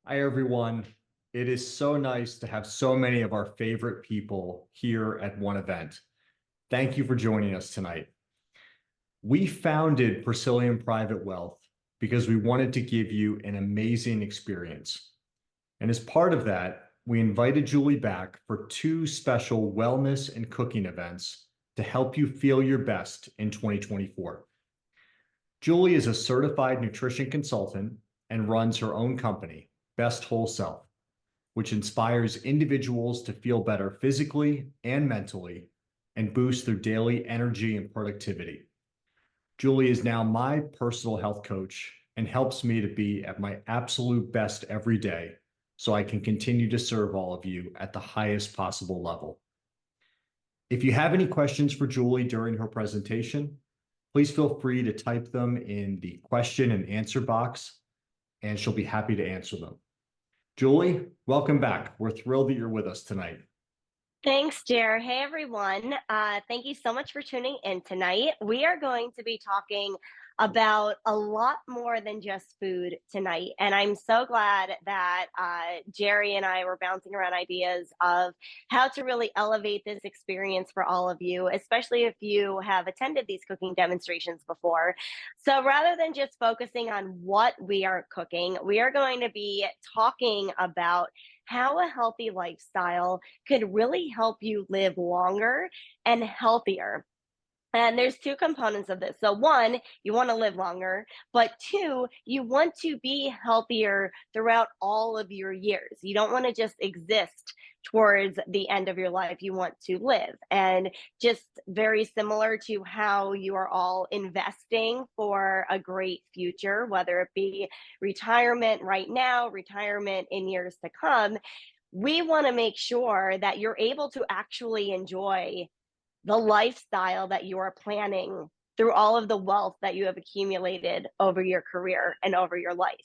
Hi, everyone. It is so nice to have so many of our favorite people here at one event. Thank you for joining us tonight. We founded Presilium Private Wealth because we wanted to give you an amazing experience. And as part of that, we invited Julie back for two special wellness and cooking events to help you feel your best in 2024. Julie is a certified nutrition consultant and runs her own company, Best Whole Self, which inspires individuals to feel better physically and mentally and boost their daily energy and productivity. Julie is now my personal health coach and helps me to be at my absolute best every day so I can continue to serve all of you at the highest possible level. If you have any questions for Julie during her presentation, please feel free to type them in the question and answer box, and she'll be happy to answer them. Julie, welcome back. We're thrilled that you're with us tonight. Thanks, Jer. Hey, everyone. Thank you so much for tuning in tonight. We are going to be talking about a lot more than just food tonight. And I'm so glad that Jerry and I were bouncing around ideas of how to really elevate this experience for all of you, especially if you have attended these cooking demonstrations before. So rather than just focusing on what we are cooking, we are going to be talking about how a healthy lifestyle could really help you live longer and healthier. And there's two components of this. So, one, you want to live longer, but two, you want to be healthier throughout all of your years. You don't want to just exist towards the end of your life. You want to live. And just very similar to how you are all investing for a great future, whether it be retirement right now, retirement in years to come, we want to make sure that you're able to actually enjoy the lifestyle that you are planning through all of the wealth that you have accumulated over your career and over your life.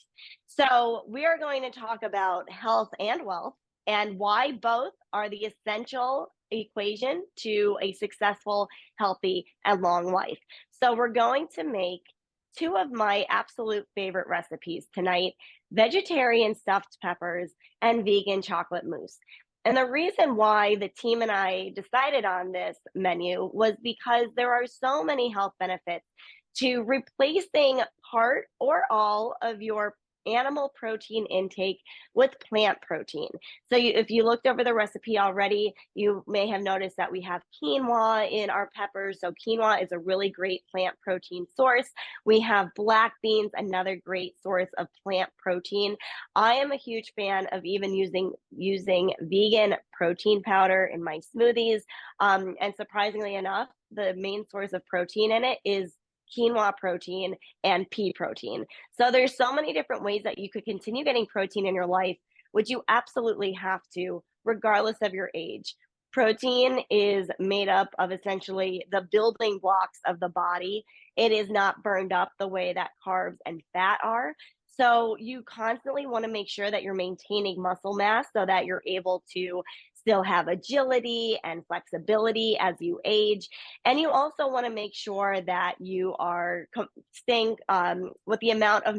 So, we are going to talk about health and wealth and why both are the essential equation to a successful, healthy, and long life. So, we're going to make two of my absolute favorite recipes tonight: vegetarian stuffed peppers and vegan chocolate mousse. And the reason why the team and I decided on this menu was because there are so many health benefits to replacing part or all of your animal protein intake with plant protein. So if you looked over the recipe already, you may have noticed that we have quinoa in our peppers. So quinoa is a really great plant protein source. We have black beans, another great source of plant protein. I am a huge fan of even using vegan protein powder in my smoothies. And surprisingly enough, the main source of protein in it is quinoa protein and pea protein. So there's so many different ways that you could continue getting protein in your life, which you absolutely have to, regardless of your age. Protein is made up of essentially the building blocks of the body. It is not burned up the way that carbs and fat are. So you constantly want to make sure that you're maintaining muscle mass so that you're able to still have agility and flexibility as you age. And you also want to make sure that you are staying with the amount of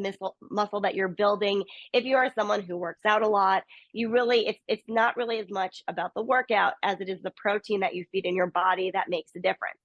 muscle that you're building. If you are someone who works out a lot, you really, it's not really as much about the workout as it is the protein that you feed in your body that makes a difference.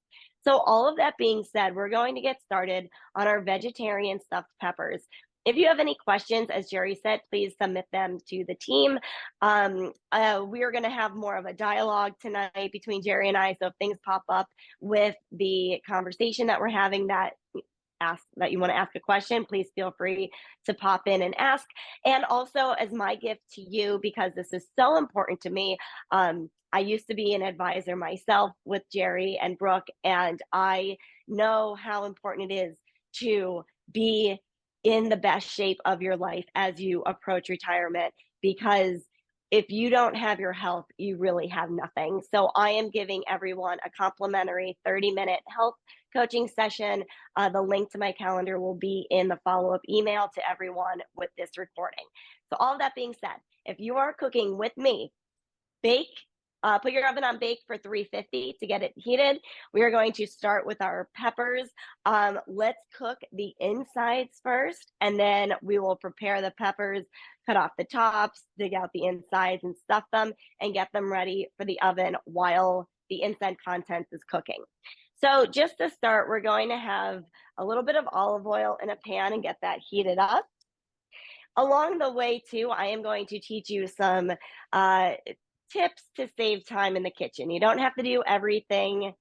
So all of that being said, we're going to get started on our vegetarian stuffed peppers. If you have any questions, as Jerry said, please submit them to the team. We are going to have more of a dialogue tonight between Jerry and I. So if things pop up with the conversation that we're having that you want to ask a question, please feel free to pop in and ask. And also, as my gift to you, because this is so important to me, I used to be an advisor myself with Jerry and Brooke, and I know how important it is to be in the best shape of your life as you approach retirement, because if you don't have your health, you really have nothing. So I am giving everyone a complimentary 30-minute health coaching session. The link to my calendar will be in the follow-up email to everyone with this recording. So all of that being said, if you are cooking with me, bake Put your oven on bake for 350 to get it heated. We are going to start with our peppers. Let's cook the insides first, and then we will prepare the peppers, cut off the tops, dig out the insides and stuff them, and get them ready for the oven while the inside contents is cooking. So just to start, we're going to have a little bit of olive oil in a pan and get that heated up. Along the way, too, I am going to teach you some uh, tips to save time in the kitchen. You don't have to do everything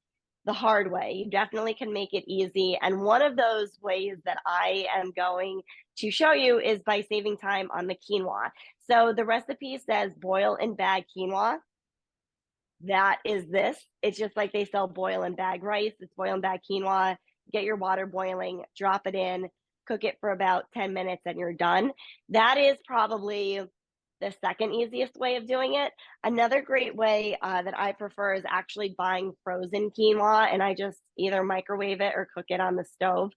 the hard way. You definitely can make it easy. And one of those ways that I am going to show you is by saving time on the quinoa. So the recipe says boil and bag quinoa. That is this. It's just like they sell boil and bag rice. It's boil and bag quinoa. Get your water boiling, drop it in, cook it for about 10 minutes, and you're done. That is probably the second easiest way of doing it. Another great way that I prefer is actually buying frozen quinoa, and I just either microwave it or cook it on the stove.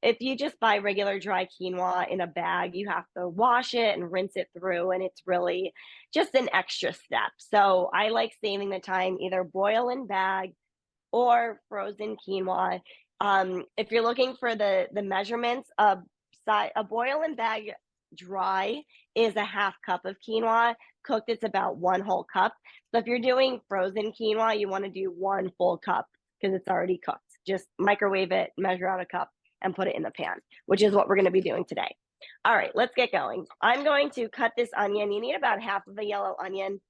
If you just buy regular dry quinoa in a bag, you have to wash it and rinse it through, and it's really just an extra step. So I like saving the time, either boil and bag or frozen quinoa. If you're looking for the measurements, a boil and bag dry is a half cup of quinoa. Cooked, it's about one whole cup. So if you're doing frozen quinoa, you want to do one full cup because it's already cooked. Just microwave it, measure out a cup, and put it in the pan, which is what we're going to be doing today. All right, let's get going. I'm going to cut this onion. You need about half of a yellow onion.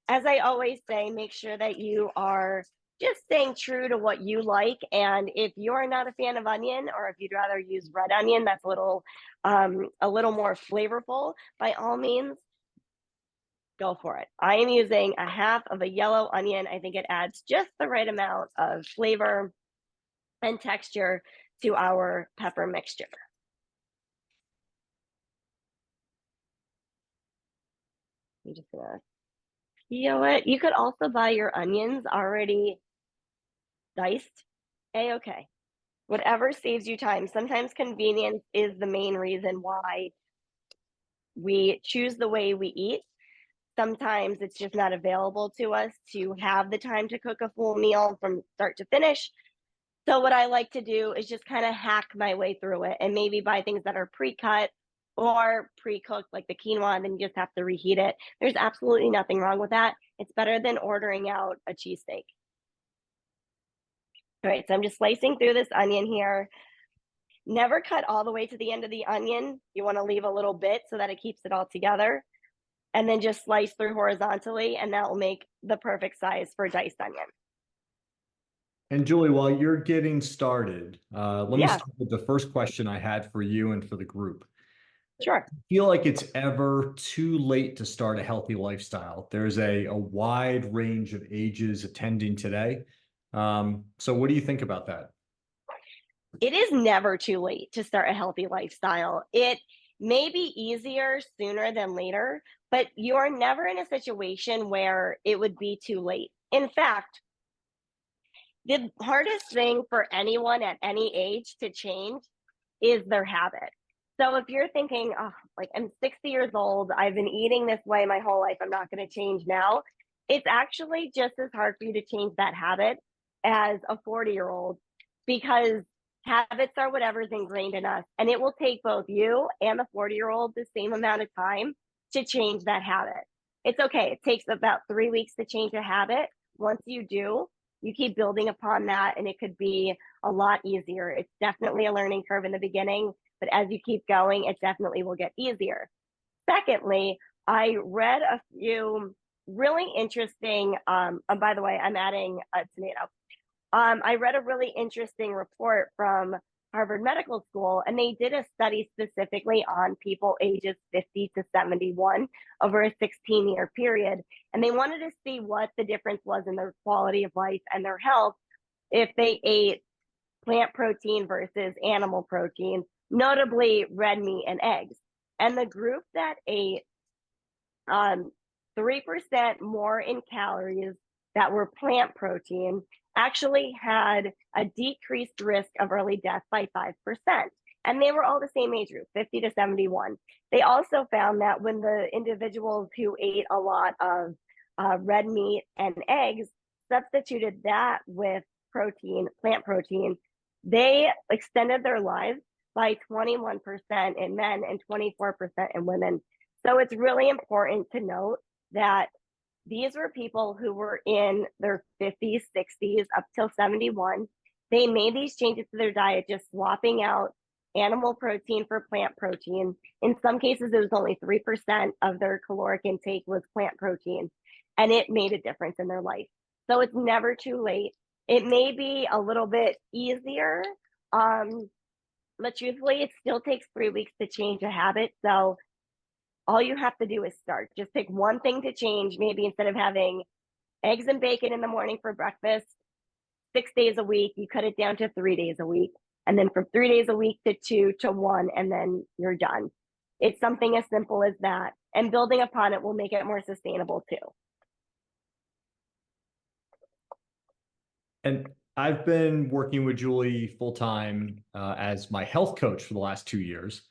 As I always say, make sure that you are just staying true to what you like. And if you're not a fan of onion, or if you'd rather use red onion, that's a little more flavorful, by all means, go for it. I am using a half of a yellow onion. I think it adds just the right amount of flavor and texture to our pepper mixture. I'm just gonna peel it. You could also buy your onions already diced. A-okay. Whatever saves you time. Sometimes convenience is the main reason why we choose the way we eat. Sometimes it's just not available to us to have the time to cook a full meal from start to finish. So what I like to do is just kind of hack my way through it and maybe buy things that are pre-cut or pre-cooked, like the quinoa, and then you just have to reheat it. There's absolutely nothing wrong with that. It's better than ordering out a cheesesteak. All right, so I'm just slicing through this onion here. Never cut all the way to the end of the onion. You want to leave a little bit so that it keeps it all together. And then just slice through horizontally, and that will make the perfect size for a diced onion. And Julie, while you're getting started, let me Yeah, start with the first question I had for you and for the group. sure. Feel like it's ever too late to start a healthy lifestyle? There's a wide range of ages attending today. So what do you think about that? It is never too late to start a healthy lifestyle. It may be easier sooner than later, but you're never in a situation where it would be too late. In fact, the hardest thing for anyone at any age to change is their habit. So if you're thinking, oh, like I'm 60 years old, I've been eating this way my whole life, I'm not going to change now. It's actually just as hard for you to change that habit as a 40-year-old, because habits are whatever's ingrained in us. And it will take both you and the 40-year-old the same amount of time to change that habit. It's okay. It takes about 3 weeks to change a habit. Once you do, you keep building upon that, and it could be a lot easier. It's definitely a learning curve in the beginning, but as you keep going, it definitely will get easier. Secondly, I read a few really interesting, by the way, I'm adding a tomato. I read a really interesting report from Harvard Medical School, and they did a study specifically on people ages 50 to 71 over a 16-year period. And they wanted to see what the difference was in their quality of life and their health if they ate plant protein versus animal protein, notably red meat and eggs. And the group that ate 3% more in calories that were plant protein actually had a decreased risk of early death by 5%. And they were all the same age group, 50 to 71. They also found that when the individuals who ate a lot of red meat and eggs, substituted that with protein, plant protein, they extended their lives by 21% in men and 24% in women. So it's really important to note that these were people who were in their 50s, 60s, up till 71. They made these changes to their diet, just swapping out animal protein for plant protein. In some cases, it was only 3% of their caloric intake was plant protein, and it made a difference in their life. So it's never too late. It may be a little bit easier, but truthfully, it still takes 3 weeks to change a habit. So all you have to do is start. Just pick one thing to change. Maybe instead of having eggs and bacon in the morning for breakfast 6 days a week, you cut it down to 3 days a week. And then from 3 days a week to 2 to 1, and then you're done. It's something as simple as that. And building upon it will make it more sustainable too. And I've been working with Julie full time as my health coach for the last 2 years.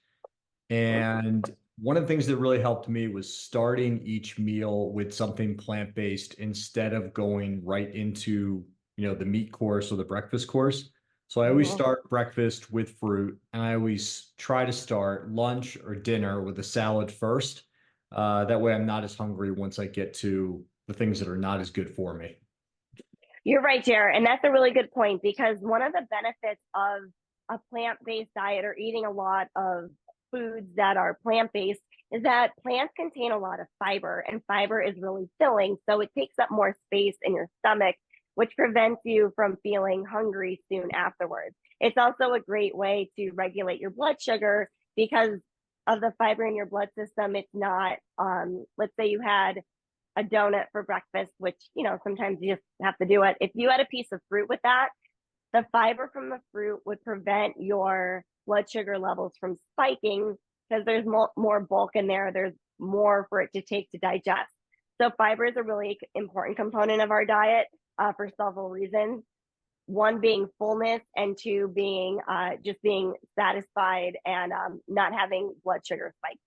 And one of the things that really helped me was starting each meal with something plant-based instead of going right into, the meat course or the breakfast course. So I always Mhm. start breakfast with fruit, and I always try to start lunch or dinner with a salad first. That way I'm not as hungry once I get to the things that are not as good for me. You're right, Jared. And that's a really good point, because one of the benefits of a plant based diet, or eating a lot of foods that are plant based, is that plants contain a lot of fiber, and fiber is really filling. So it takes up more space in your stomach, which prevents you from feeling hungry soon afterwards. It's also a great way to regulate your blood sugar because of the fiber in your blood system. It's not, let's say you had a donut for breakfast, which, sometimes you just have to do it. If you had a piece of fruit with that, the fiber from the fruit would prevent your blood sugar levels from spiking because there's more bulk in there. There's more for it to take to digest. So fiber is a really important component of our diet for several reasons. One being fullness, and two being just being satisfied and not having blood sugar spikes.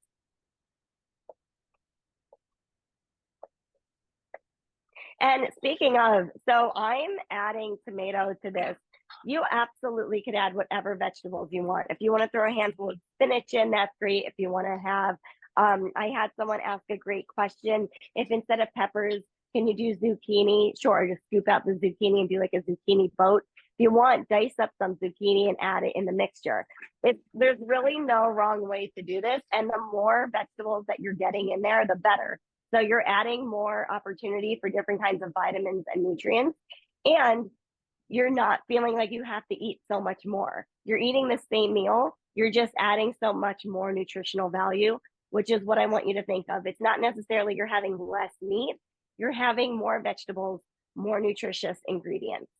And speaking of, so I'm adding tomato to this. You absolutely could add whatever vegetables you want. If you want to throw a handful of spinach in, that's great. If you want to have, I had someone ask a great question. If instead of peppers, can you do zucchini? Sure, just scoop out the zucchini and do like a zucchini boat. If you want, dice up some zucchini and add it in the mixture. There's really no wrong way to do this. And the more vegetables that you're getting in there, the better. So you're adding more opportunity for different kinds of vitamins and nutrients, and you're not feeling like you have to eat so much more. You're eating the same meal, you're just adding so much more nutritional value, which is what I want you to think of. It's not necessarily you're having less meat, you're having more vegetables, more nutritious ingredients.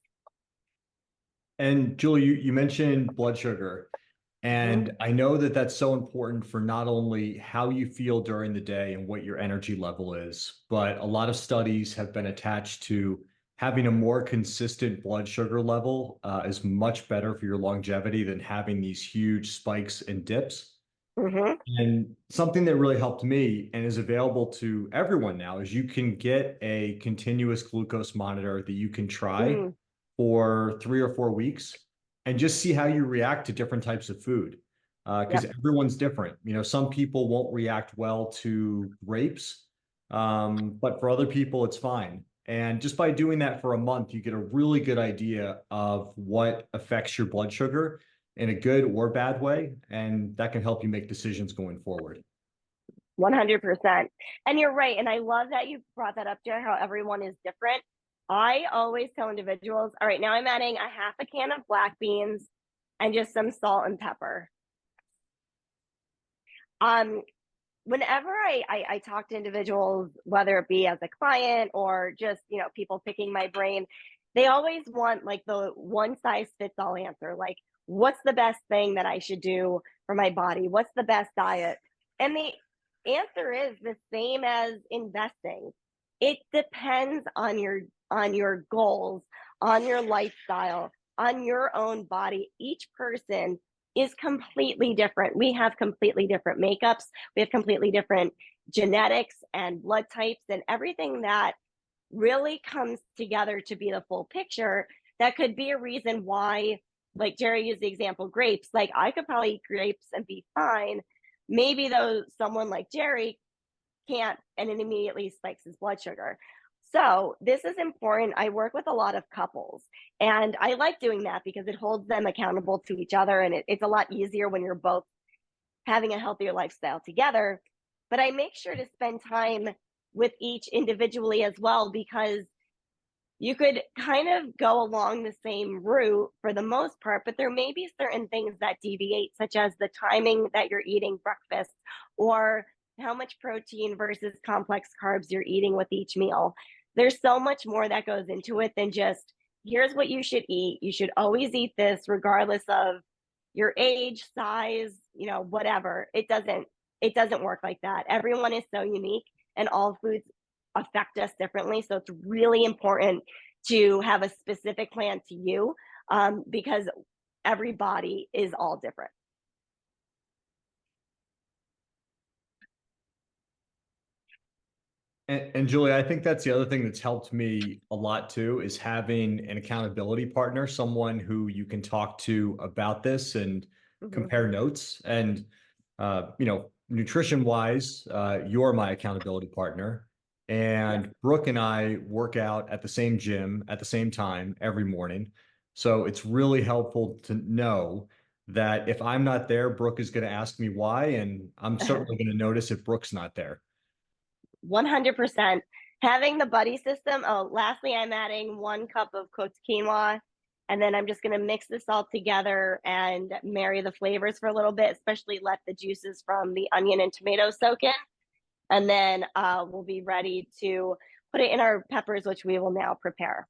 And Julie, you mentioned blood sugar. Mhm. And I know that that's so important for not only how you feel during the day and what your energy level is, but a lot of studies have been attached to having a more consistent blood sugar level is much better for your longevity than having these huge spikes and dips. Mhm. And something that really helped me and is available to everyone now is you can get a continuous glucose monitor that you can try Mm. for 3 or 4 weeks and just see how you react to different types of food. Because Yep. everyone's different. Some people won't react well to grapes, but for other people, it's fine. And just by doing that for a month, you get a really good idea of what affects your blood sugar in a good or bad way. And that can help you make decisions going forward. 100%. And you're right. And I love that you brought that up, Jer, how everyone is different. I always tell individuals, all right, now I'm adding a half a can of black beans and just some salt and pepper. Um, Whenever I talk to individuals, whether it be as a client or just, people picking my brain, they always want like the one size fits all answer. Like, what's the best thing that I should do for my body? What's the best diet? And the answer is the same as investing. It depends on your goals, on your lifestyle, on your own body. Each person is completely different. We have completely different makeups. We have completely different genetics and blood types and everything that really comes together to be the full picture, that could be a reason why, like Jerry used the example, grapes. Like I could probably eat grapes and be fine. Maybe though someone like Jerry can't, and it immediately spikes his blood sugar. So this is important. I work with a lot of couples, and I like doing that because it holds them accountable to each other, and it's a lot easier when you're both having a healthier lifestyle together. But I make sure to spend time with each individually as well, because you could kind of go along the same route for the most part, but there may be certain things that deviate, such as the timing that you're eating breakfast, or how much protein versus complex carbs you're eating with each meal. There's so much more that goes into it than just here's what you should eat. You should always eat this regardless of your age, size, whatever. It doesn't work like that. Everyone is so unique, and all foods affect us differently. So it's really important to have a specific plan to you, because every body is all different. And Julie, I think that's the other thing that's helped me a lot too, is having an accountability partner, someone who you can talk to about this and Mhm. compare notes. And nutrition wise, you're my accountability partner. Yes. And Brooke and I work out at the same gym at the same time every morning. So it's really helpful to know that if I'm not there, Brooke is going to ask me why, and I'm certainly going to notice if Brooke's not there. 100%. Having the buddy system. Oh, lastly, I'm adding 1 cup of cooked quinoa, and then I'm just going to mix this all together and marry the flavors for a little bit, especially let the juices from the onion and tomato soak in. And then we'll be ready to put it in our peppers, which we will now prepare.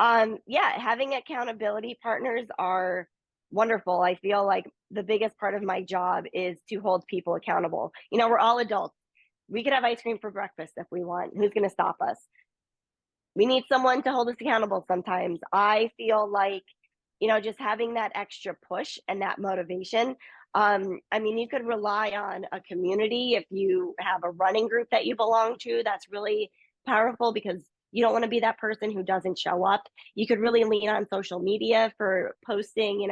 Yeah, having accountability partners are wonderful. I feel like the biggest part of my job is to hold people accountable. We're all adults. We could have ice cream for breakfast if we want. Who's going to stop us? We need someone to hold us accountable sometimes. I feel like, just having that extra push and that motivation. I mean, you could rely on a community if you have a running group that you belong to. That's really powerful because you don't want to be that person who doesn't show up. You could really lean on social media for posting,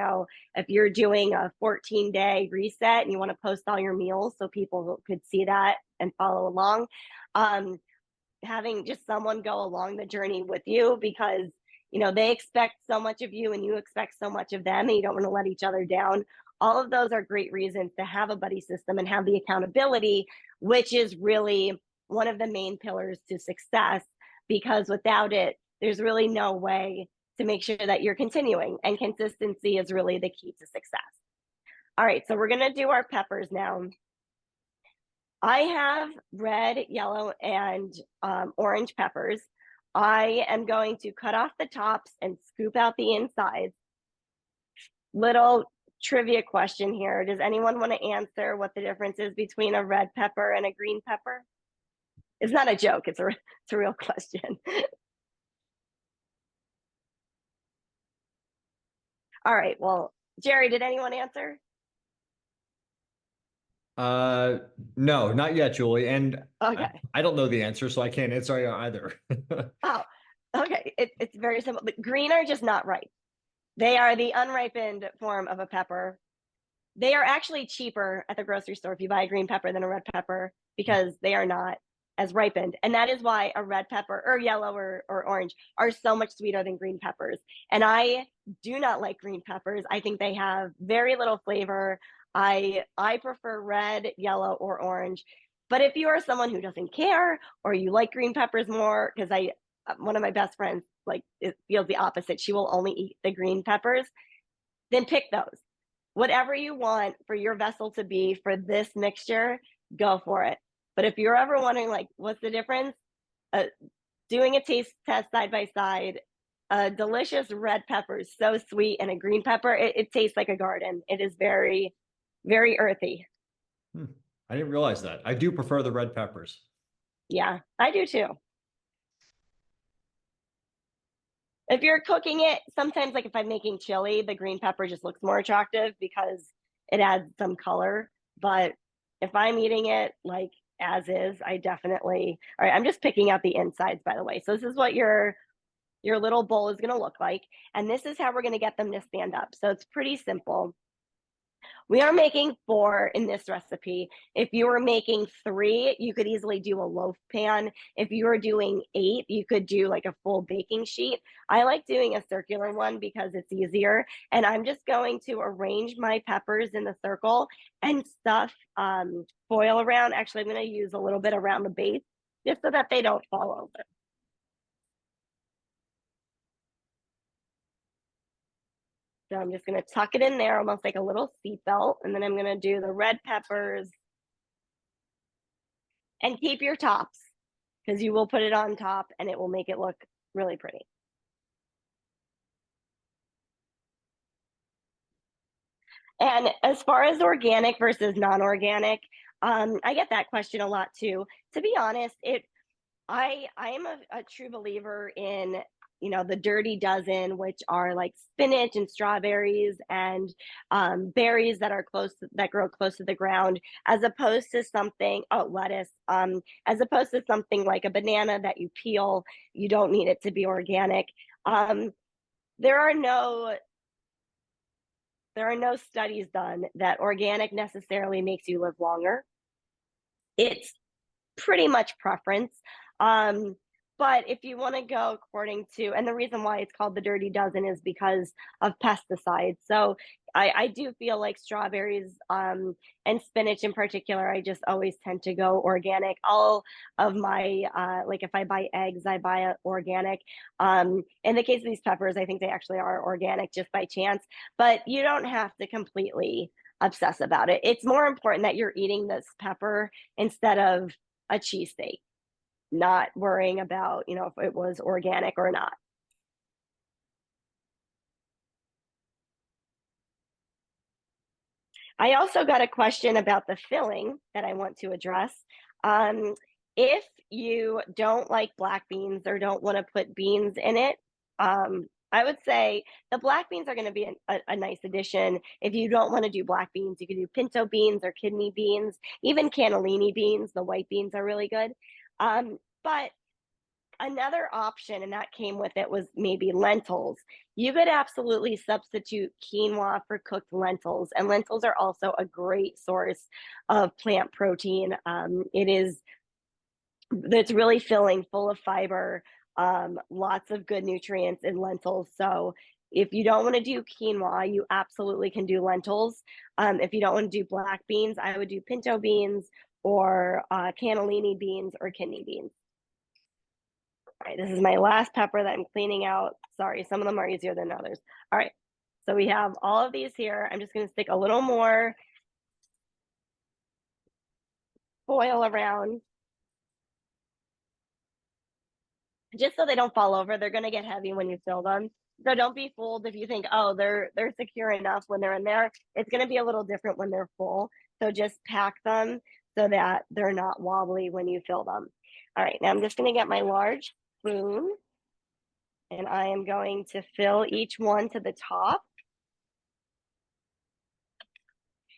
if you're doing a 14-day reset and you want to post all your meals so people could see that and follow along. Um, Having just someone go along the journey with you, because they expect so much of you and you expect so much of them, and you don't want to let each other down. All of those are great reasons to have a buddy system and have the accountability, which is really one of the main pillars to success, because without it there's really no way to make sure that you're continuing, and consistency is really the key to success. All right, so we're going to do our peppers now. I have red, yellow, and orange peppers. I am going to cut off the tops and scoop out the insides. Little trivia question here. Does anyone want to answer what the difference is between a red pepper and a green pepper? It's not a joke. It's a real question. All right. Well, Jerry, did anyone answer? Uh, no, not yet, Julie. And Okay. I don't know the answer, so I can't answer you either. Oh, okay. It's very simple. The green are just not ripe. They are the unripened form of a pepper. They are actually cheaper at the grocery store if you buy a green pepper than a red pepper, because they are not as ripened. And that is why a red pepper or yellow or orange are so much sweeter than green peppers. And I do not like green peppers. I think they have very little flavor. I prefer red, yellow, or orange. But if you are someone who doesn't care, or you like green peppers more, because one of my best friends, like, it feels the opposite. She will only eat the green peppers. Then pick those. Whatever you want for your vessel to be for this mixture, go for it. But if you're ever wondering, like, what's the difference? Uh, Doing a taste test side by side, a delicious red pepper is so sweet, and a green pepper, it tastes like a garden. It is very, very earthy. Hmm. I didn't realize that. I do prefer the red peppers. Yeah, I do too. If you're cooking it, sometimes, like if I'm making chili, the green pepper just looks more attractive because it adds some color. But if I'm eating it like as is. I definitely, all right, I'm just picking out the insides, by the way. So this is what your little bowl is going to look like. And this is how we're going to get them to stand up. So it's pretty simple. We are making 4 in this recipe. If you were making 3, you could easily do a loaf pan. If you were doing 8, you could do like a full baking sheet. I like doing a circular one because it's easier. And I'm just going to arrange my peppers in the circle and stuff foil around. Actually, I'm going to use a little bit around the base just so that they don't fall over. So I'm just going to tuck it in there almost like a little seatbelt. And then I'm going to do the red peppers and keep your tops because you will put it on top and it will make it look really pretty. And as far as organic versus non-organic, I get that question a lot too. To be honest, I am a true believer in, the dirty dozen, which are like spinach and strawberries and berries that grow close to the ground, as opposed to something, lettuce, as opposed to something like a banana that you peel. You don't need it to be organic. Um, there are no studies done that organic necessarily makes you live longer. It's pretty much preference. Um, but if you want to go according to, and the reason why it's called the dirty dozen is because of pesticides. So I do feel like strawberries and spinach in particular, I just always tend to go organic. All of my, like if I buy eggs, I buy organic. In the case of these peppers, I think they actually are organic just by chance, but you don't have to completely obsess about it. It's more important that you're eating this pepper instead of a cheesesteak, not worrying about, if it was organic or not. I also got a question about the filling that I want to address. Um, if you don't like black beans or don't want to put beans in it, I would say the black beans are going to be a nice addition. If you don't want to do black beans, you can do pinto beans or kidney beans, even cannellini beans. The white beans are really good. But another option, and that came with it, was maybe lentils. You could absolutely substitute quinoa for cooked lentils, and lentils are also a great source of plant protein. It's really filling, full of fiber, lots of good nutrients in lentils. So if you don't want to do quinoa, you absolutely can do lentils. If you don't want to do black beans, I would do pinto beans or cannellini beans or kidney beans. All right, this is my last pepper that I'm cleaning out. Sorry, some of them are easier than others. All right, so we have all of these here. I'm just going to stick a little more foil around just so they don't fall over. They're going to get heavy when you fill them. So don't be fooled if you think, oh, they're secure enough when they're in there. It's going to be a little different when they're full. So just pack them so that they're not wobbly when you fill them. All right, now I'm just going to get my large spoon and I am going to fill each one to the top.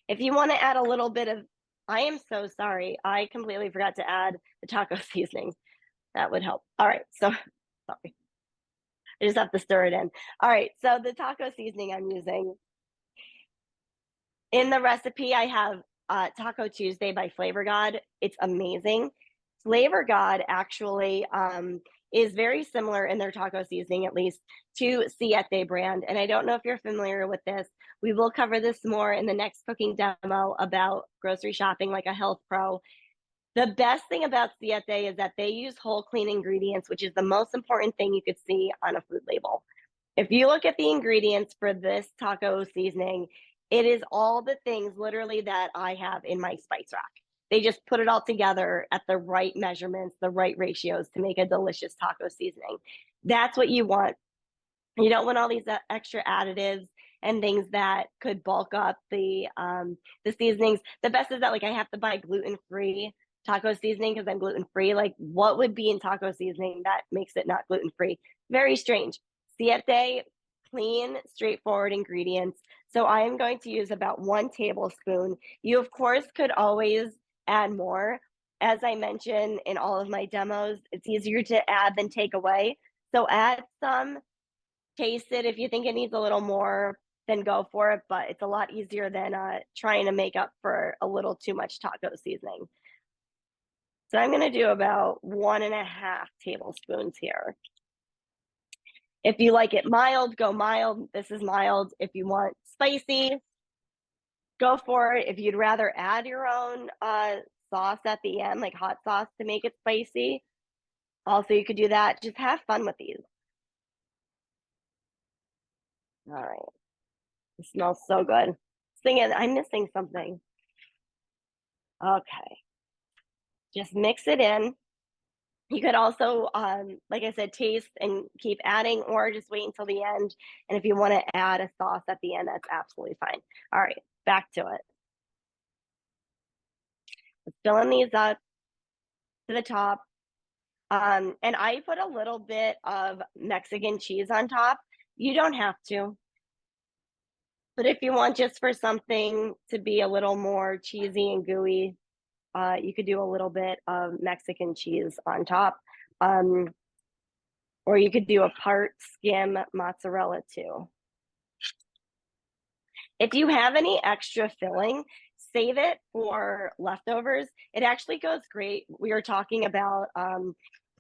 If you want to add a little bit of, I am so sorry. I completely forgot to add the taco seasoning. That would help. All right, so sorry. I just have to stir it in. All right, so the taco seasoning I'm using, in the recipe, I have Taco Tuesday by Flavor God. It's amazing. Flavor God actually is very similar in their taco seasoning, at least, to Siete brand. And I don't know if you're familiar with this. We will cover this more in the next cooking demo about grocery shopping like a health pro. The best thing about Siete is that they use whole clean ingredients, which is the most important thing you could see on a food label. If you look at the ingredients for this taco seasoning, it is all the things literally that I have in my spice rack. They just put it all together at the right measurements, the right ratios to make a delicious taco seasoning. That's what you want. You don't want all these extra additives and things that could bulk up the seasonings. The best is that like I have to buy gluten-free taco seasoning because I'm gluten-free. Like what would be in taco seasoning that makes it not gluten-free? Very strange. Siete, clean, straightforward ingredients. So I am going to use about 1 tablespoon. You, of course, could always add more. as I mentioned in all of my demos, it's easier to add than take away. So add some, taste it. If you think it needs a little more, then go for it. But it's a lot easier than trying to make up for a little too much taco seasoning. So I'm going to do about 1.5 tablespoons here. If you like it mild, go mild. This is mild. If you want spicy, go for it. If you'd rather add your own sauce at the end, like hot sauce to make it spicy, also you could do that. Just have fun with these. All right. It smells so good. Singing, I'm missing something. Okay. Just mix it in. You could also, like I said, taste and keep adding, or just wait until the end. And if you want to add a sauce at the end, that's absolutely fine. All right, back to it. Let's filling these up to the top. And I put a little bit of Mexican cheese on top. You don't have to. But if you want just for something to be a little more cheesy and gooey, you could do a little bit of Mexican cheese on top. Or you could do a part skim mozzarella too. If you have any extra filling, save it for leftovers. It actually goes great. We were talking about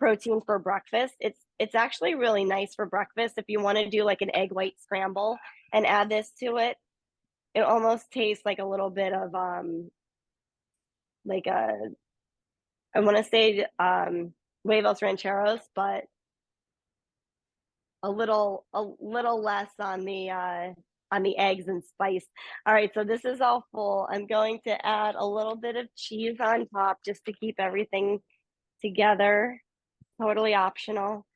protein for breakfast. It's actually really nice for breakfast. If you want to do like an egg white scramble and add this to it, it almost tastes like a little bit of like a, I want to say huevos rancheros, but a little less on the eggs and spice. All right, so this is all full. I'm going to add a little bit of cheese on top just to keep everything together. Totally optional.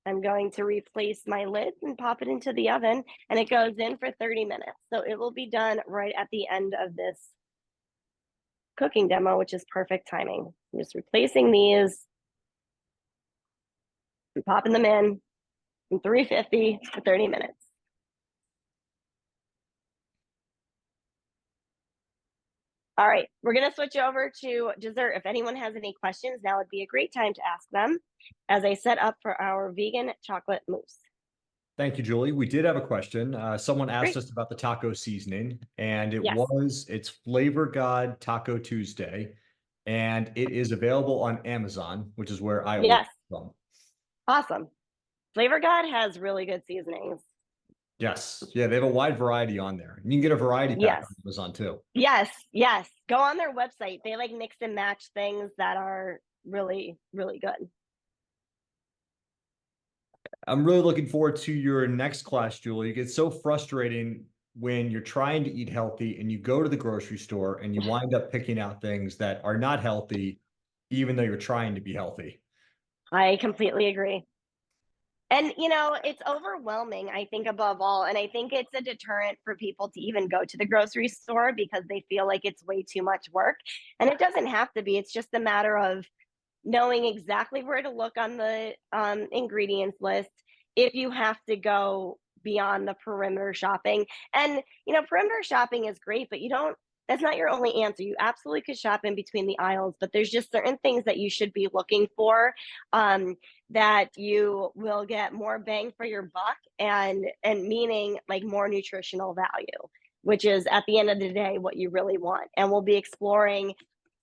I'm going to replace my lid and pop it into the oven, and it goes in for 30 minutes. So it will be done right at the end of this cooking demo, which is perfect timing. I'm just replacing these and popping them in from 350 for 30 minutes. All right, we're going to switch over to dessert. If anyone has any questions, now would be a great time to ask them as I set up for our vegan chocolate mousse. Thank you, Julie. We did have a question. Someone asked Great. us about the taco seasoning, and Yes. it's Flavor God Taco Tuesday, and it is available on Amazon, which is where I ordered Yes. from. Awesome. Flavor God has really good seasonings. Yes. Yeah, they have a wide variety on there. You can get a variety pack Yes. on Amazon too. Yes. Yes. Go on their website. They like mix and match things that are really, really good. I'm really looking forward to your next class, Julie. It gets so frustrating when you're trying to eat healthy and you go to the grocery store and you wind up picking out things that are not healthy, even though you're trying to be healthy. I completely agree. And, it's overwhelming, I think, above all. And I think it's a deterrent for people to even go to the grocery store because they feel like it's way too much work. And it doesn't have to be. It's just a matter of knowing exactly where to look on the ingredients list if you have to go beyond the perimeter shopping. And, perimeter shopping is great, but that's not your only answer. You absolutely could shop in between the aisles, but there's just certain things that you should be looking for that you will get more bang for your buck and meaning like more nutritional value, which is at the end of the day what you really want. And we'll be exploring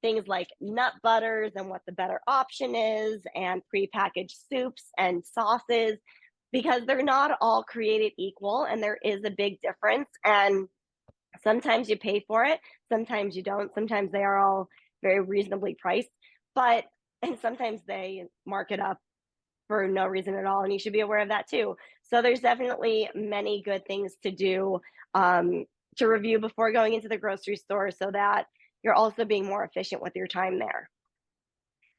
things like nut butters and what the better option is, and prepackaged soups and sauces, because they're not all created equal and there is a big difference. And sometimes you pay for it, sometimes you don't. Sometimes they are all very reasonably priced, and sometimes they mark it up for no reason at all. And you should be aware of that too. So there's definitely many good things to do to review before going into the grocery store so that you're also being more efficient with your time there.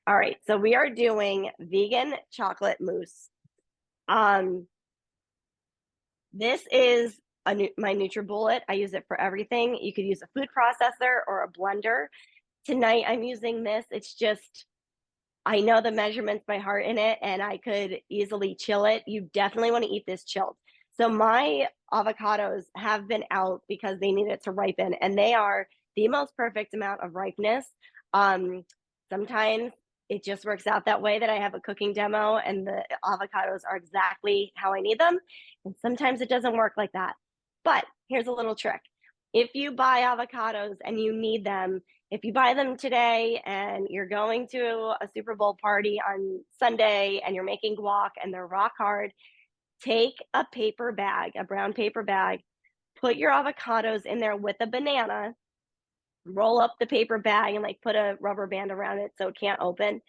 All right, so we are doing vegan chocolate mousse. This is my NutriBullet. I use it for everything. You could use a food processor or a blender. Tonight I'm using this. It's just, I know the measurements by heart in it, and I could easily chill it. You definitely want to eat this chilled. So my avocados have been out because they need it to ripen, and they are the most perfect amount of ripeness. Sometimes it just works out that way that I have a cooking demo and the avocados are exactly how I need them. And sometimes it doesn't work like that. But here's a little trick. If you buy avocados and you need them, if you buy them today and you're going to a Super Bowl party on Sunday and you're making guac and they're rock hard, take a paper bag, a brown paper bag, put your avocados in there with a banana, roll up the paper bag and like put a rubber band around it so it can't open.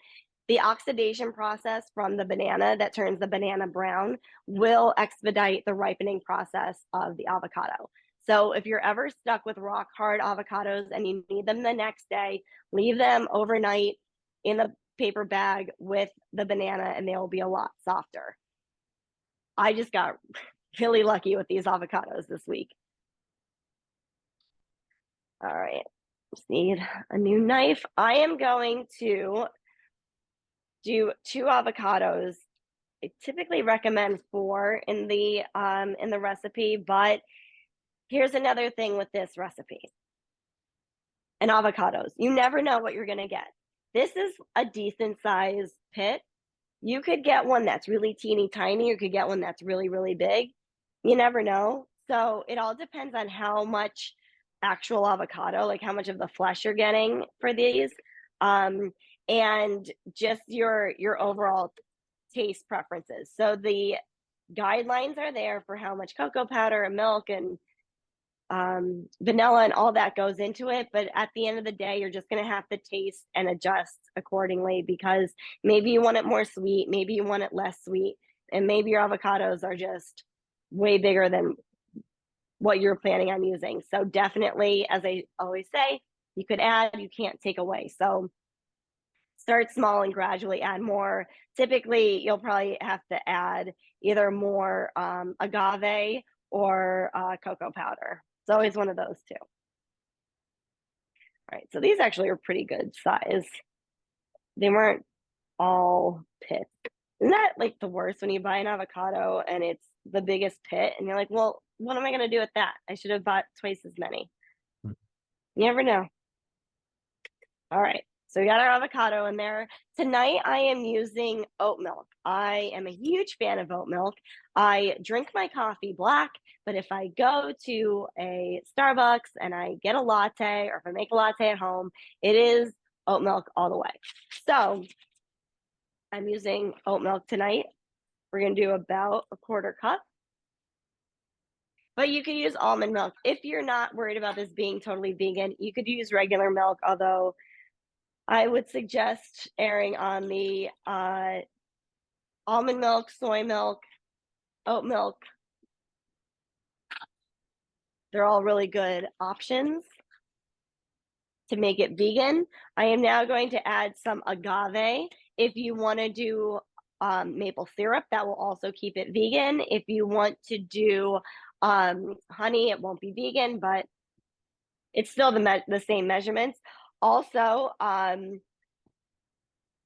The oxidation process from the banana that turns the banana brown will expedite the ripening process of the avocado. So if you're ever stuck with rock hard avocados and you need them the next day, leave them overnight in the paper bag with the banana and they will be a lot softer. I just got really lucky with these avocados this week. All right, just need a new knife. I am going to do 2 avocados. I typically recommend 4 in the recipe, but here's another thing with this recipe. And avocados, you never know what you're gonna get. This is a decent size pit. You could get one that's really teeny tiny, you could get one that's really, really big. You never know. So it all depends on how much actual avocado, like how much of the flesh you're getting for these. Um, and just your overall taste preferences. So the guidelines are there for how much cocoa powder and milk and vanilla and all that goes into it. But at the end of the day, you're just going to have to taste and adjust accordingly because maybe you want it more sweet, maybe you want it less sweet, and maybe your avocados are just way bigger than what you're planning on using. So definitely, as I always say, you could add, you can't take away. So start small and gradually add more. Typically, you'll probably have to add either more agave or cocoa powder. It's always one of those two. All right, so these actually are pretty good size. They weren't all pits. Isn't that like the worst when you buy an avocado and it's the biggest pit and you're like, well, what am I going to do with that? I should have bought twice as many. You never know. All right, so we got our avocado in there. Tonight I am using oat milk. I am a huge fan of oat milk. I drink my coffee black, but if I go to a Starbucks and I get a latte or if I make a latte at home, it is oat milk all the way. So I'm using oat milk tonight. We're gonna do about a 1/4 cup. But you could use almond milk. If you're not worried about this being totally vegan, you could use regular milk, although I would suggest erring on the almond milk, soy milk, oat milk. They're all really good options to make it vegan. I am now going to add some agave. If you want to do maple syrup, that will also keep it vegan. If you want to do honey, it won't be vegan, but it's still the same measurements. Also,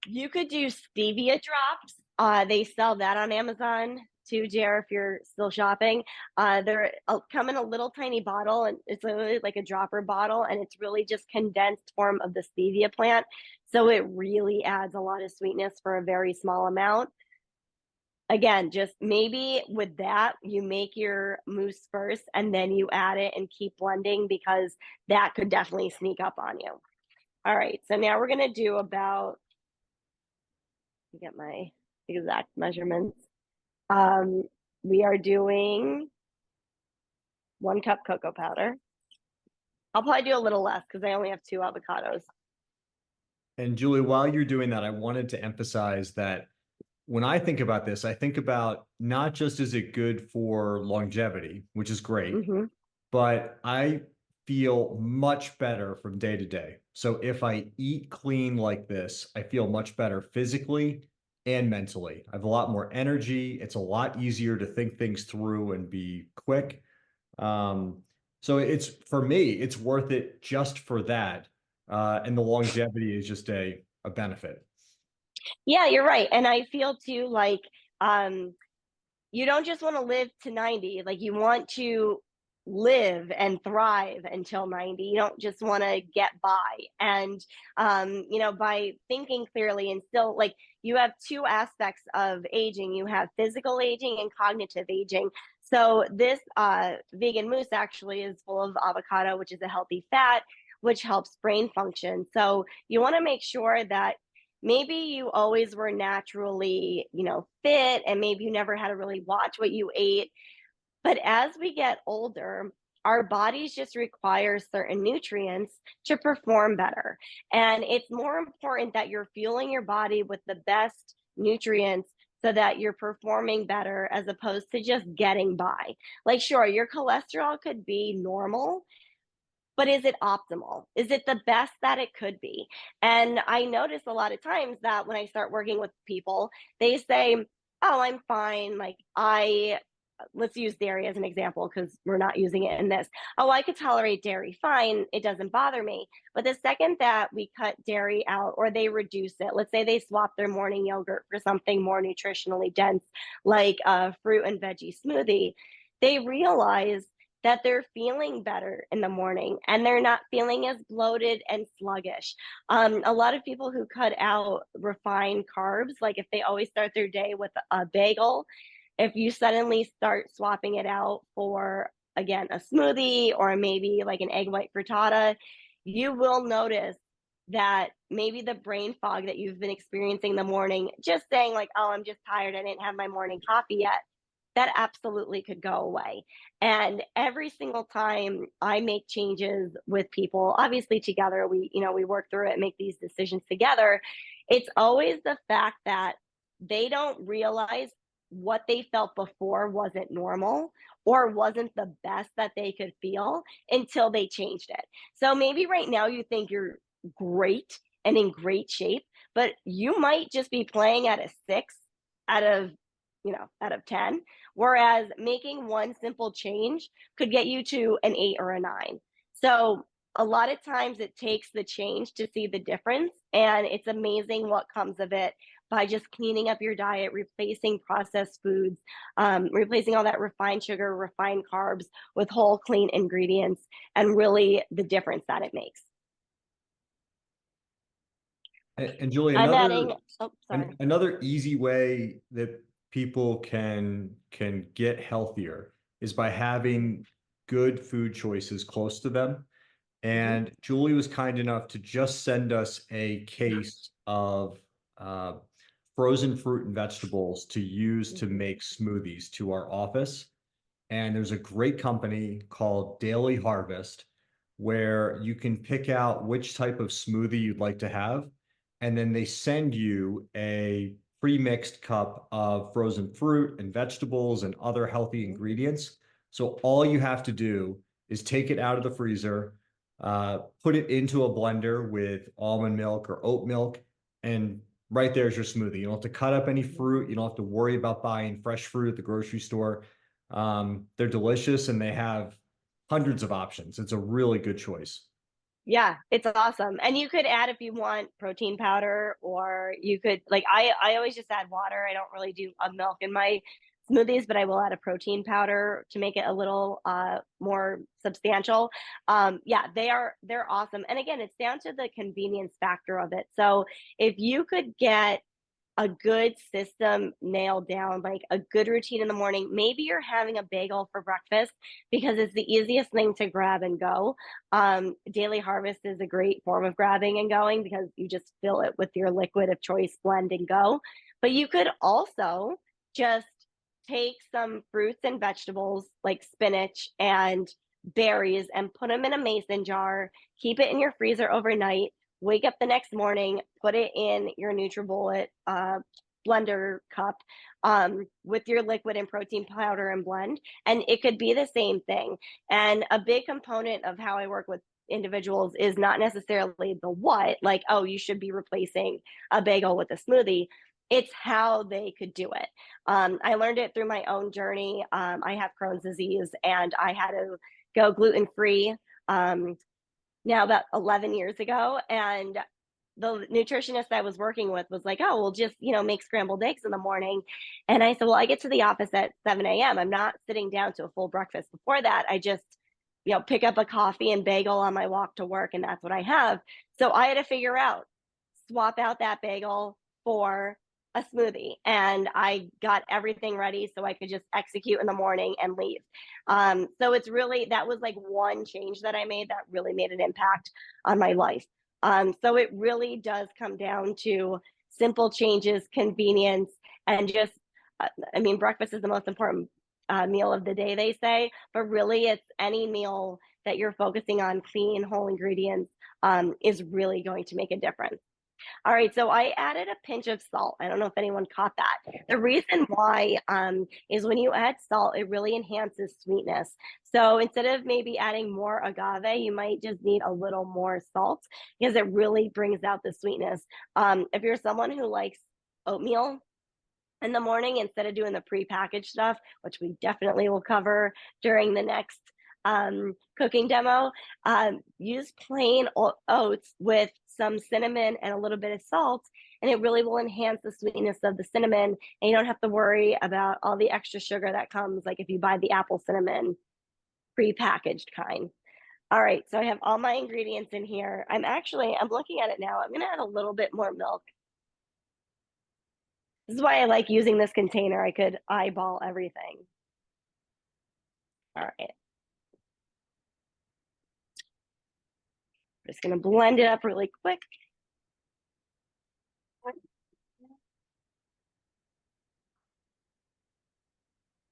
you could do stevia drops. They sell that on Amazon too, Jer, if you're still shopping. They're come in a little tiny bottle, and it's literally like a dropper bottle, and it's really just condensed form of the stevia plant. So it really adds a lot of sweetness for a very small amount. Again, just maybe with that, you make your mousse first, and then you add it and keep blending because that could definitely sneak up on you. All right, so now we're gonna do about, get my exact measurements. We are doing 1 cup cocoa powder. I'll probably do a little less because I only have 2 avocados. And Julie, while you're doing that, I wanted to emphasize that when I think about this, I think about not just is it good for longevity, which is great, but I feel much better from day to day. So if I eat clean like this, I feel much better physically and mentally. I have a lot more energy. It's a lot easier to think things through and be quick. So it's, for me, it's worth it just for that. And the longevity is just a benefit. Yeah, you're right. And I feel too like you don't just want to live to 90, like you want to live and thrive until 90. You don't just want to get by. And, by thinking clearly and still, like, you have two aspects of aging. You have physical aging and cognitive aging. So this vegan mousse actually is full of avocado, which is a healthy fat, which helps brain function. So you want to make sure that maybe you always were naturally, fit, and maybe you never had to really watch what you ate. But as we get older, our bodies just require certain nutrients to perform better. And it's more important that you're fueling your body with the best nutrients so that you're performing better as opposed to just getting by. Like, sure, your cholesterol could be normal, but is it optimal? Is it the best that it could be? And I notice a lot of times that when I start working with people, they say, "Oh, I'm fine. Like, let's use dairy as an example because we're not using it in this. Oh, I could tolerate dairy fine. It doesn't bother me." But the second that we cut dairy out or they reduce it, let's say they swap their morning yogurt for something more nutritionally dense, like a fruit and veggie smoothie, they realize that they're feeling better in the morning and they're not feeling as bloated and sluggish. A lot of people who cut out refined carbs, like if they always start their day with a bagel, if you suddenly start swapping it out for, again, a smoothie or maybe like an egg white frittata, you will notice that maybe the brain fog that you've been experiencing in the morning, just saying like, "Oh, I'm just tired, I didn't have my morning coffee yet," that absolutely could go away. And every single time I make changes with people, obviously together, we work through it, make these decisions together. It's always the fact that they don't realize what they felt before wasn't normal or wasn't the best that they could feel until they changed it. So maybe right now you think you're great and in great shape, but you might just be playing at a 6 out of, out of 10, whereas making one simple change could get you to an 8 or a 9. So a lot of times it takes the change to see the difference, and it's amazing what comes of it by just cleaning up your diet, replacing processed foods, replacing all that refined sugar, refined carbs with whole, clean ingredients, and really the difference that it makes. And Julie, I'm adding, oh, sorry. another easy way that people can get healthier is by having good food choices close to them. Mhm. And Julie was kind enough to just send us a case of frozen fruit and vegetables to use to Mhm. make smoothies to our office. And there's a great company called Daily Harvest where you can pick out which type of smoothie you'd like to have. And then they send you a pre-mixed cup of frozen fruit and vegetables and other healthy Mhm. ingredients. So all you have to do is take it out of the freezer, put it into a blender with almond milk or oat milk, and right there's your smoothie. You don't have to cut up any Mhm. fruit. You don't have to worry about buying fresh fruit at the grocery store. They're delicious and they have hundreds of options. It's a really good choice. Yeah, it's awesome. And you could add, if you want, protein powder, or you could, like, I always just add water. I don't really do milk in my smoothies, but I will add a protein powder to make it a little more substantial. Yeah, they're awesome. And again, it's down to the convenience factor of it. So if you could get a good system nailed down, like a good routine in the morning. Maybe you're having a bagel for breakfast because it's the easiest thing to grab and go. Daily Harvest is a great form of grabbing and going because you just fill it with your liquid of choice, blend and go. But you could also just take some fruits and vegetables like spinach and berries and put them in a mason jar, keep it in your freezer overnight, wake up the next morning, put it in your NutriBullet blender cup with your liquid and protein powder and blend, and it could be the same thing. And a big component of how I work with individuals is not necessarily the what, like, oh, you should be replacing a bagel with a smoothie. It's how they could do it. I learned it through my own journey. I have Crohn's disease and I had to go gluten free. Now about 11 years ago, and the nutritionist I was working with was like, "Oh, we'll just, make scrambled eggs in the morning." And I said, "Well, I get to the office at 7 a.m. I'm not sitting down to a full breakfast before that. I just pick up a coffee and bagel on my walk to work, and that's what I have. So I had to figure out, swap out that bagel for a smoothie, and I got everything ready so I could just execute in the morning and leave. So it's really, that was like one change that I made that really made an impact on my life. So it really does come down to simple changes, convenience, and just, I mean, breakfast is the most important meal of the day, they say, but really it's any meal that you're focusing on clean, whole ingredients is really going to make a difference. All right, so I added a pinch of salt. I don't know if anyone caught that. The reason why is when you add salt, it really enhances sweetness. So instead of maybe adding more agave, you might just need a little more salt because it really brings out the sweetness. If you're someone who likes oatmeal in the morning instead of doing the prepackaged stuff, which we definitely will cover during the next cooking demo, use plain oats with some cinnamon and a little bit of salt, and it really will enhance the sweetness of the cinnamon. And you don't have to worry about all the extra sugar that comes, like if you buy the apple cinnamon prepackaged kind. All right, so I have all my ingredients in here. I'm looking at it now. I'm gonna add a little bit more milk. This is why I like using this container. I could eyeball everything. All right. Just gonna blend it up really quick.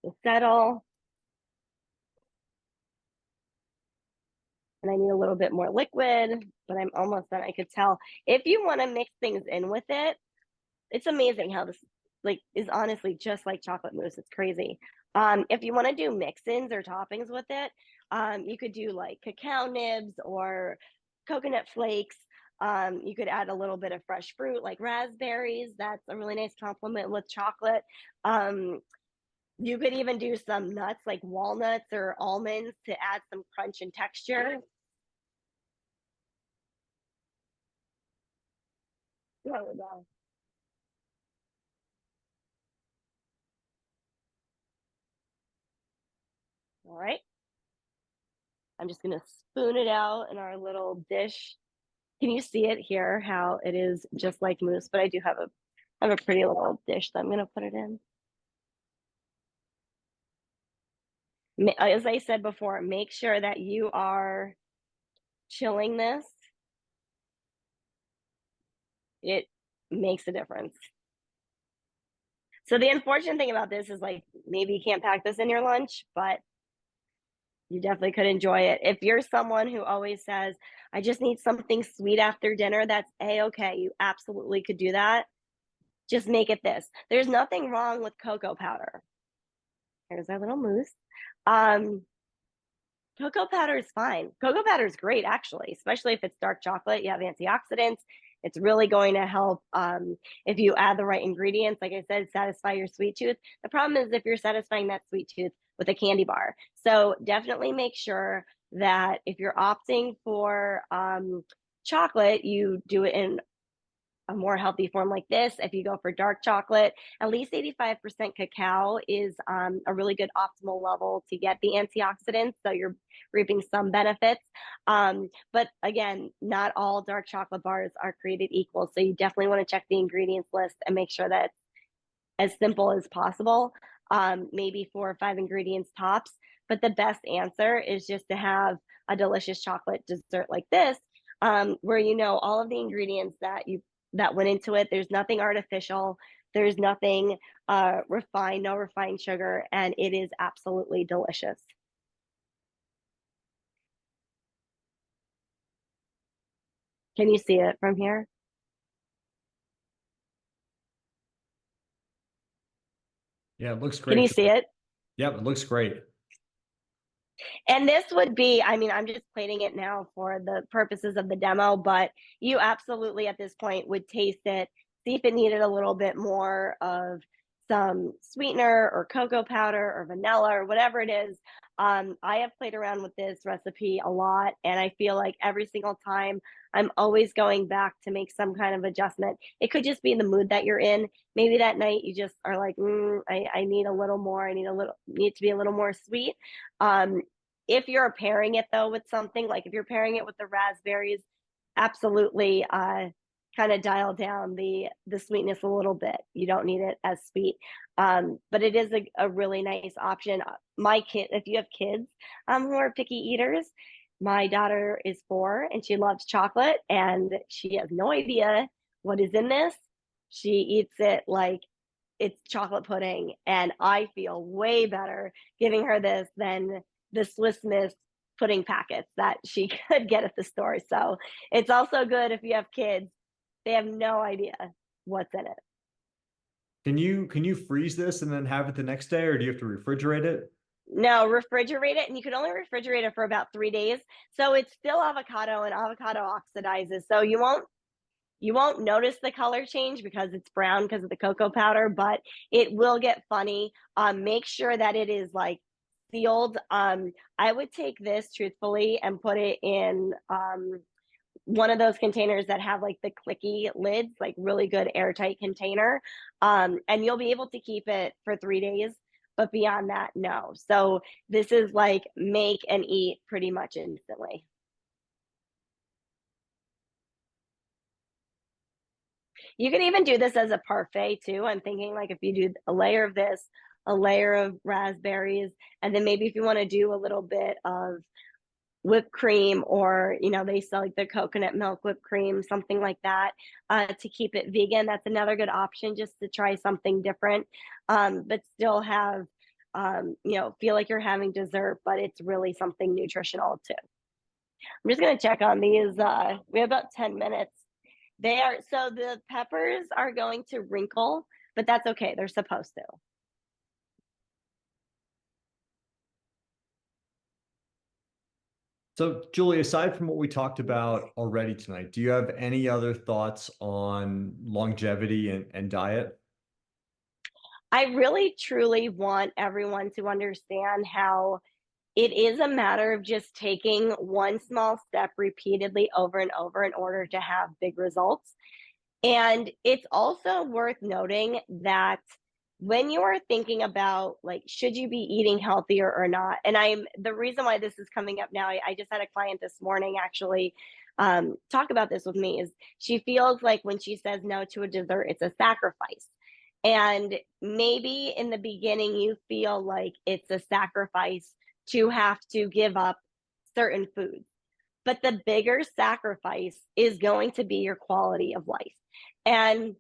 To settle. And I need a little bit more liquid, but I'm almost done. I could tell. If you want to mix things in with it, it's amazing how this like is honestly just like chocolate mousse. It's crazy. If you want to do mix-ins or toppings with it, you could do like cacao nibs or coconut flakes. You could add a little bit of fresh fruit like raspberries. That's a really nice complement with chocolate. You could even do some nuts like walnuts or almonds to add some crunch and texture. There we go. All right. I'm just gonna spoon it out in our little dish. Can you see it here? How it is just like mousse, but I do have a pretty little dish that I'm gonna put it in. As I said before, make sure that you are chilling this. It makes a difference. So the unfortunate thing about this is like maybe you can't pack this in your lunch, but you definitely could enjoy it. If you're someone who always says, I just need something sweet after dinner, that's a-okay. You absolutely could do that. Just make it this. There's nothing wrong with cocoa powder. Here's our little mousse. Cocoa powder is fine. Cocoa powder is great, actually, especially if it's dark chocolate. You have antioxidants. It's really going to help if you add the right ingredients. Like I said, satisfy your sweet tooth. The problem is if you're satisfying that sweet tooth with a candy bar. So definitely make sure that if you're opting for chocolate, you do it in a more healthy form like this. If you go for dark chocolate, at least 85% cacao is a really good optimal level to get the antioxidants. So you're reaping some benefits. But again, not all dark chocolate bars are created equal. So you definitely want to check the ingredients list and make sure that it's as simple as possible. Maybe 4 or 5 ingredients tops. But the best answer is just to have a delicious chocolate dessert like this, where you know all of the ingredients that went into it. There's nothing artificial. There's nothing refined, no refined sugar, and it is absolutely delicious. Can you see it from here? Yeah, it looks Can great. you see it? Yep, it looks great. And this would be, I mean, I'm just plating it now for the purposes of the demo, but you absolutely at this point would taste it, see if it needed a little bit more of some sweetener or cocoa powder or vanilla or whatever it is. I have played around with this recipe a lot, and I feel like every single time I'm always going back to make some kind of adjustment. It could just be the mood that you're in. Maybe that night you just are like, I need a little more. Need to be a little more sweet. Um, if you're pairing it though with something, like if you're pairing it with the raspberries, absolutely kind of dial down the sweetness a little bit. You don't need it as sweet. But it is a really nice option. My kid, if you have kids who are picky eaters, my daughter is 4 and she loves chocolate and she has no idea what is in this. She eats it like it's chocolate pudding, and I feel way better giving her this than the Swiss Miss pudding packets that she could get at the store. So it's also good if you have kids, they have no idea what's in it. Can you freeze this and then have it the next day, or do you have to refrigerate it? No, refrigerate it, and you can only refrigerate it for about 3 days. So it's still avocado, and avocado oxidizes. So you won't notice the color change because it's brown because of the cocoa powder, but it will get funny. Make sure that it is like sealed. I would take this truthfully and put it in one of those containers that have like the clicky lids, like really good airtight container. And you'll be able to keep it for 3 days. But beyond that, no. So this is like make and eat pretty much instantly. You could even do this as a parfait too. I'm thinking like if you do a layer of this, a layer of raspberries, and then maybe if you want to do a little bit of whipped cream, or they sell like the coconut milk whipped cream, something like that, to keep it vegan. That's another good option just to try something different, but still have feel like you're having dessert, but it's really something nutritional too. I'm just gonna check on these. We have about 10 minutes. They are so the peppers are going to wrinkle, but that's okay. They're supposed to. So, Julie, aside from what we talked about already tonight, do you have any other thoughts on longevity and diet? I really truly want everyone to understand how it is a matter of just taking one small step repeatedly over and over in order to have big results. And it's also worth noting that when you are thinking about like, should you be eating healthier or not? And the reason why this is coming up now, I just had a client this morning actually talk about this with me, is she feels like when she says no to a dessert, it's a sacrifice. And maybe in the beginning, you feel like it's a sacrifice to have to give up certain foods. But the bigger sacrifice is going to be your quality of life. And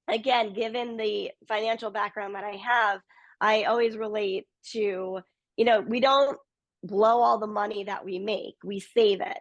again, given the financial background that I have, I always relate to, we don't blow all the money that we make, we save it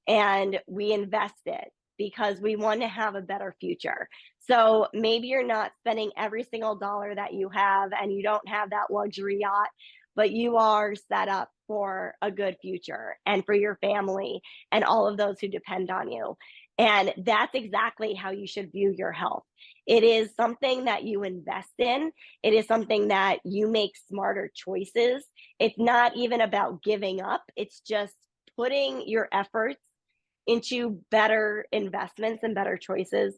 and we invest it because we want to have a better future. So maybe you're not spending every single dollar that you have and you don't have that luxury yacht, but you are set up for a good future and for your family and all of those who depend on you. And that's exactly how you should view your health. It is something that you invest in. It is something that you make smarter choices. It's not even about giving up. It's just putting your efforts into better investments and better choices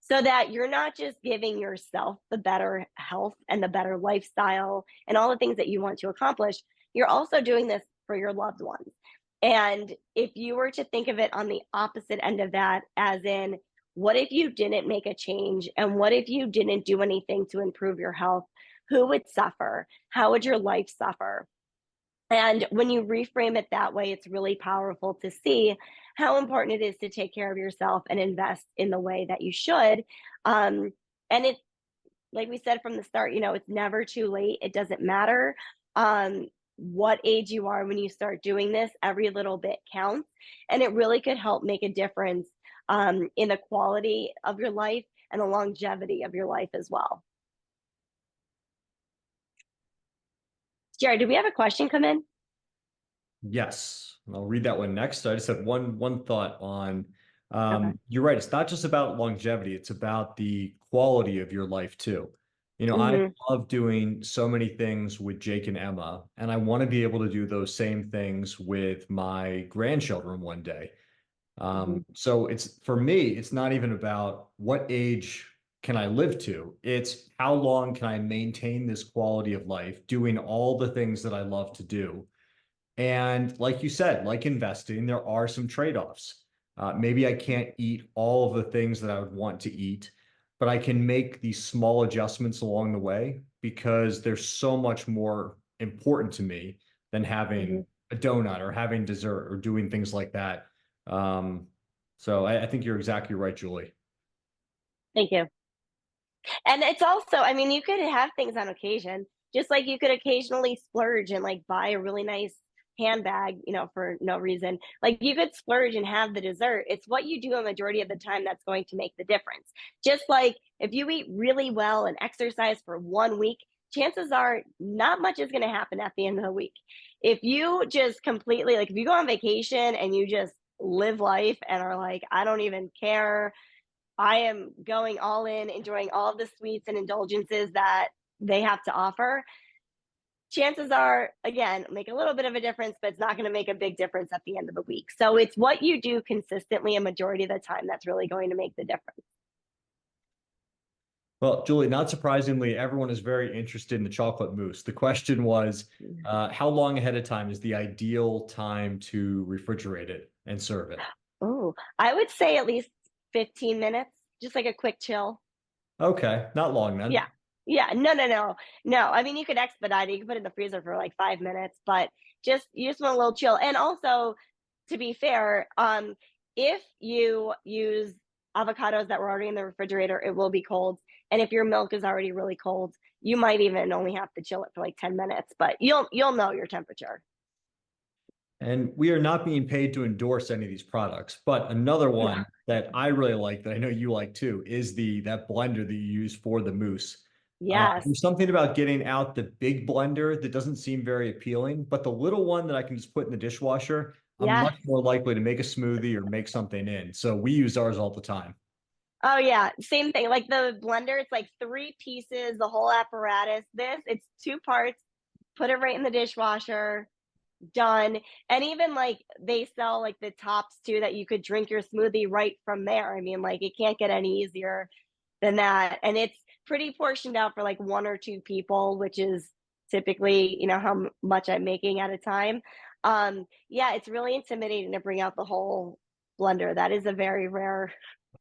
so that you're not just giving yourself the better health and the better lifestyle and all the things that you want to accomplish. You're also doing this for your loved ones. And if you were to think of it on the opposite end of that, as in, what if you didn't make a change? And what if you didn't do anything to improve your health? Who would suffer? How would your life suffer? And when you reframe it that way, it's really powerful to see how important it is to take care of yourself and invest in the way that you should. And it, like we said from the start, it's never too late. It doesn't matter what age you are when you start doing this, every little bit counts. And it really could help make a difference in the quality of your life and the longevity of your life as well. Jared, do we have a question come in? Yes, and I'll read that one next. I just have one thought on Okay. you're right, it's not just about longevity, it's about the quality of your life too. I Hmm. love doing so many things with Jake and Emma, and I want to be able to do those same things with my grandchildren one day. Hmm. So it's for me, it's not even about what age can I live to. It's how long can I maintain this quality of life doing all the things that I love to do. And like you said, like investing, there are some trade-offs. Maybe I can't eat all of the things that I would want to eat, but I can make these small adjustments along the way because they're so much more important to me than Mhm. having a donut or having dessert or doing things like that. Um, so I think you're exactly right, Julie. Thank you. And it's also, I mean, you could have things on occasion, just like you could occasionally splurge and like buy a really nice handbag, for no reason. Like you could splurge and have the dessert. It's what you do a majority of the time that's going to make the difference. Just like if you eat really well and exercise for 1 week, chances are not much is going to happen at the end of the week. If you just completely, like, if you go on vacation and you just live life and are like, I don't even care, I am going all in, enjoying all of the sweets and indulgences that they have to offer. Chances are, again, make a little bit of a difference, but it's not going to make a big difference at the end of the week. So it's what you do consistently a majority of the time that's really going to make the difference. Well, Julie, not surprisingly, everyone is very interested in the chocolate mousse. The question was, how long ahead of time is the ideal time to refrigerate it and serve it? Oh, I would say at least 15 minutes, just like a quick chill. Okay, not long Yeah. then. Yeah. No, no, no. No. I mean, you could expedite it. You can put it in the freezer for like 5 minutes, but you just want a little chill. And also, to be fair, if you use avocados that were already in the refrigerator, it will be cold. And if your milk is already really cold, you might even only have to chill it for like 10 minutes, but you'll know your temperature. And we are not being paid to endorse any of these products, but another No. one that I really like that I know you like too is the that blender that you use for the mousse. Yes. There's something about getting out the big blender that doesn't seem very appealing, but the little one that I can just put in the dishwasher, I'm Yes. much more likely to make a smoothie or make something in. So we use ours all the time. Oh yeah, same thing. Like the blender, it's like three pieces, the whole apparatus. It's two parts. Put it right in the dishwasher. Done. And even like they sell like the tops too that you could drink your smoothie right from there. I mean, like it can't get any easier than that. And it's pretty portioned out for like one or two people, which is typically, how much I'm making at a time. Yeah, it's really intimidating to bring out the whole blender. That is a very rare,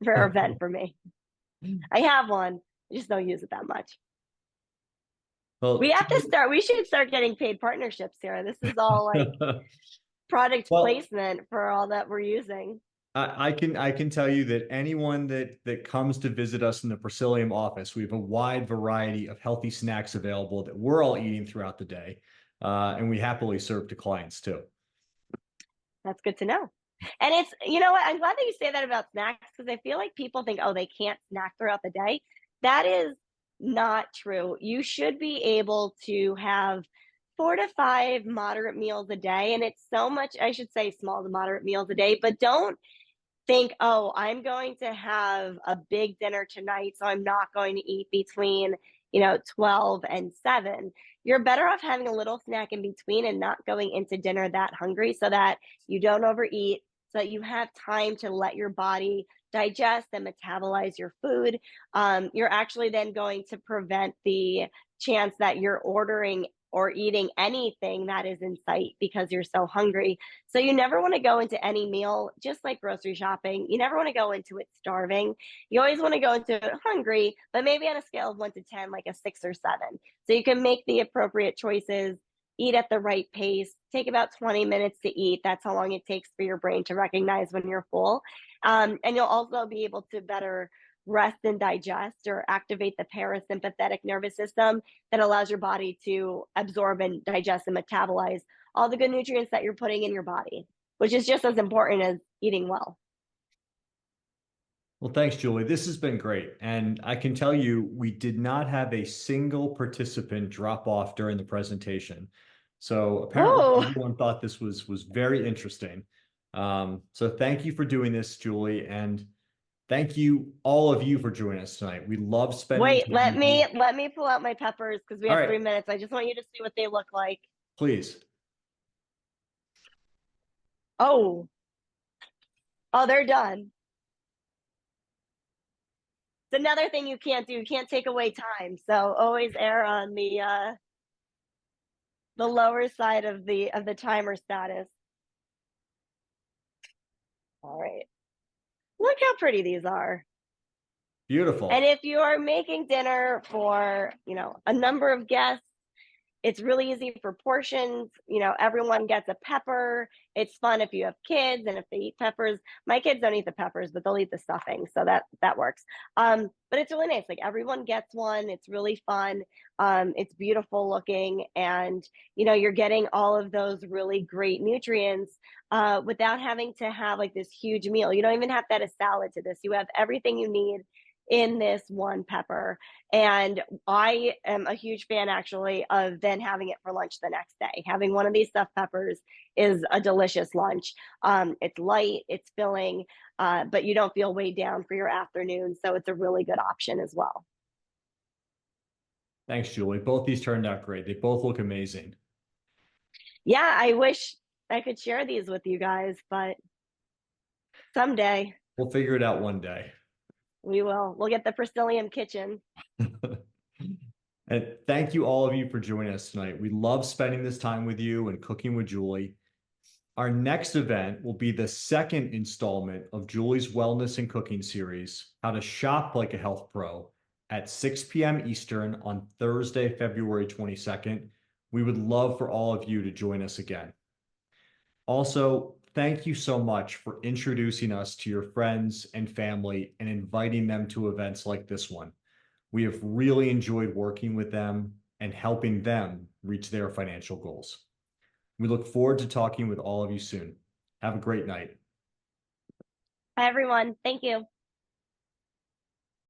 rare event for me. I have one, I just don't use it that much. Well, We should start getting paid partnerships here. This is all like product well, placement for all that we're using. I can tell you that anyone that comes to visit us in the Presilium office, we have a wide variety of healthy snacks available that we're all eating throughout the day, and we happily serve to clients too. That's good to know. And it's, you know what? I'm glad that you say that about snacks because I feel like people think, oh, they can't snack throughout the day. That is not true. You should be able to have 4 to 5 moderate meals a day. And it's so much, I should say small to moderate meals a day, but don't think, oh, I'm going to have a big dinner tonight, so I'm not going to eat between, 12 and 7. You're better off having a little snack in between and not going into dinner that hungry so that you don't overeat, so that you have time to let your body digest and metabolize your food. You're actually then going to prevent the chance that you're ordering or eating anything that is in sight because you're so hungry. So you never want to go into any meal, just like grocery shopping. You never want to go into it starving. You always want to go into it hungry, but maybe on a scale of 1 to 10, like a 6 or 7. So you can make the appropriate choices, eat at the right pace, take about 20 minutes to eat. That's how long it takes for your brain to recognize when you're full. And you'll also be able to better rest and digest or activate the parasympathetic nervous system that allows your body to absorb and digest and metabolize all the good nutrients that you're putting in your body, which is just as important as eating well. Well, thanks, Julie. This has been great, and I can tell you we did not have a single participant drop off during the presentation. So apparently Oh, everyone thought this was very interesting. So thank you for doing this, Julie, and thank you all of you for joining us tonight. We love spending wait, time with you. let me pull out my peppers because we All have right, 3 minutes. I just want you to see what they look like. please. Oh, oh, they're done. It's another thing you can't do. You can't take away time. So always err on the the lower side of the timer status. All right. Look how pretty these are. And Beautiful. if you are making dinner for, a number of guests, it's really easy for portions. Everyone gets a pepper. It's fun if you have kids and if they eat peppers. My kids don't eat the peppers, but they'll eat the stuffing, so that works. But it's really nice. Like everyone gets one. It's really fun. It's beautiful looking, and you're getting all of those really great nutrients without having to have like this huge meal. You don't even have to add a salad to this. You have everything you need in this one pepper. And I am a huge fan actually of then having it for lunch the next day. Having one of these stuffed peppers is a delicious lunch. It's light, it's filling, but you don't feel weighed down for your afternoon. So it's a really good option as well. Thanks, Julie. Both these turned out great. They both look amazing. Yeah, I wish I could share these with you guys, but someday We'll figure it out one day. we will. We'll get the Presilium kitchen. And thank you all of you for joining us tonight. We love spending this time with you and cooking with Julie. Our next event will be the second installment of Julie's Wellness and Cooking series, How to Shop Like a Health Pro, at 6 p.m. Eastern on Thursday, February 22nd. We would love for all of you to join us again. Also, thank you so much for introducing us to your friends and family and inviting them to events like this one. We have really enjoyed working with them and helping them reach their financial goals. We look forward to talking with all of you soon. Have a great night. Hi, everyone. Thank you.